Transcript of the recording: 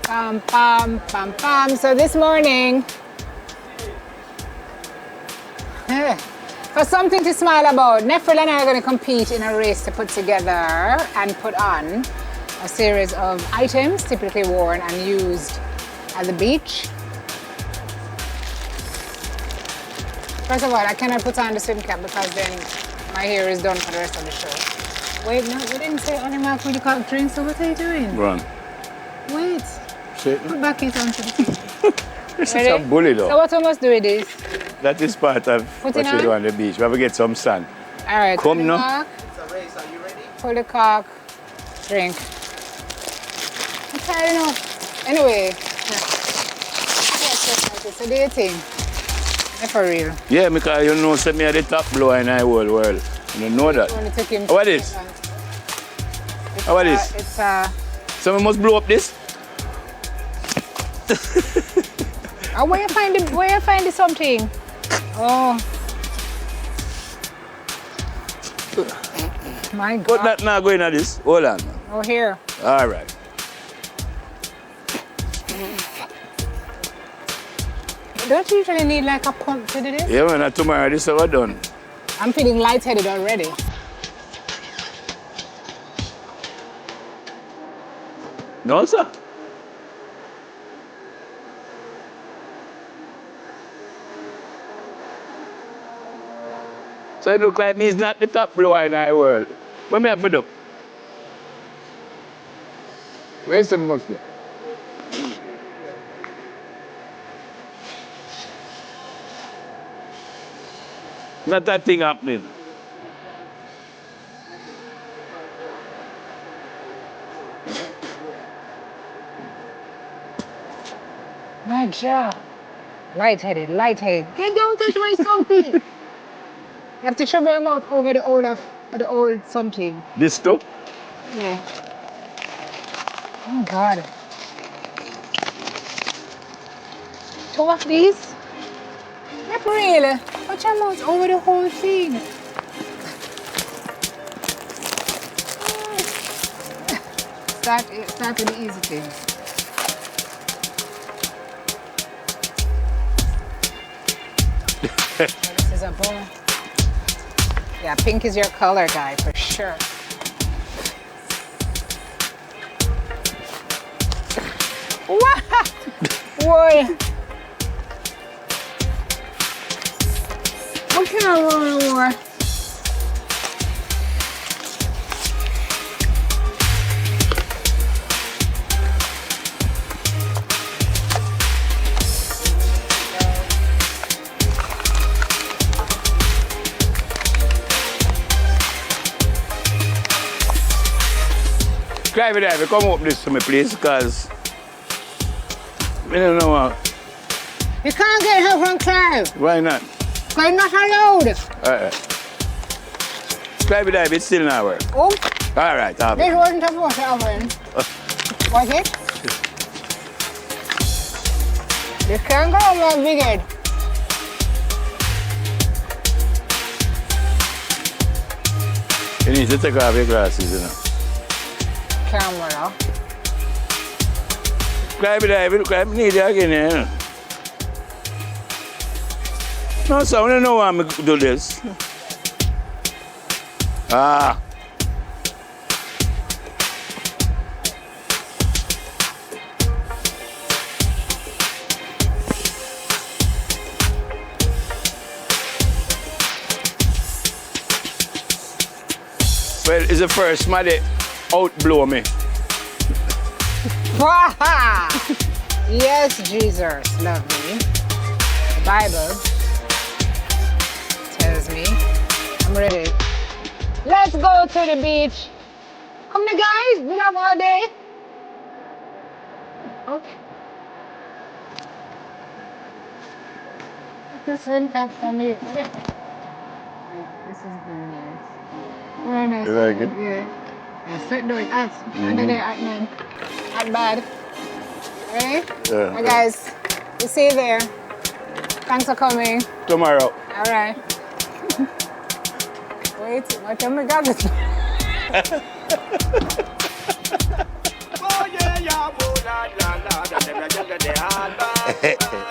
Pam, pam, pam, pam. So this morning, for something to smile about, Neville and I are going to compete in a race to put together and put on a series of items typically worn and used at the beach. First of all, I cannot put on the swim cap because then my hair is done for the rest of the show. Wait, no, you didn't say only Mark with the cock drink, so what are you doing? Run. Wait. Put back it onto the thing. This is a bully though. So what we must do with this? That is part of what you do on the beach. We have to get some sun. All right. Come now. It's a race. Are you ready? Pull the cock, drink. I'm tired enough. Anyway. So do you think? For real. Yeah, because you know, send me at the top blower in the whole world. You know that. What is? What is? It's Someone must blow up this. Where you find the something? Oh. My God. But that not going at this. Hold on. Oh, here. All right. Don't you usually need like a pump to do this? Yeah, man, tomorrow this is all done. I'm feeling lightheaded already. No, sir. So it looks like he's not the top blower in the world. What me have to do? Where's the monkey? Not that thing happening. My job. Lightheaded. Get down, touch my something. You have to show me your mouth over the old something. This too? Yeah. Oh God. Two of these? Not really. Put your mouth over the whole thing. Start with the easy thing. This is a bowl. Yeah, pink is your color, guy, for sure. What? Boy. What can I roll more? Clive, come up this to me, please, because I don't know what. You can't get her from Clive. Why not? Because not allowed. All right. Clive, it's still not work. Oh. All right, have This it. wasn't supposed to happen. Was it? You can't go more big head. You need to take off your glasses, you know. Camera. Clive, need it again, you know. No, sir, I don't know why I do this. Ah. Well, it's the first man that outblow me. Yes, Jesus, love me. The Bible tells me I'm ready. Let's go to the beach. Come on, guys. Been up all day. Okay. This one comes from me. This is very nice. Very nice. You like it? Yeah. Yeah, sit down at under there at none. Not bad. Ready? Yeah. Hey guys, we'll see you there. Thanks for coming. Tomorrow. All right. Wait, what am I got? Oh yeah, yeah, oh la la la. the hard part.